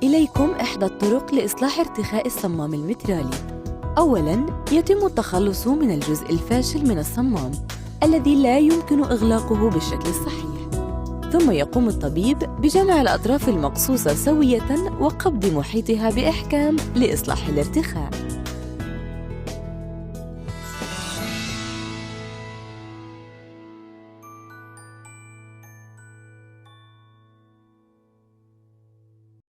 إليكم إحدى الطرق لإصلاح ارتخاء الصمام المترالي. أولاً، يتم التخلص من الجزء الفاشل من الصمام الذي لا يمكن إغلاقه بالشكل الصحيح. ثم يقوم الطبيب بجمع الأطراف المقصوصة سوية وقبض محيطها بإحكام لإصلاح الارتخاء.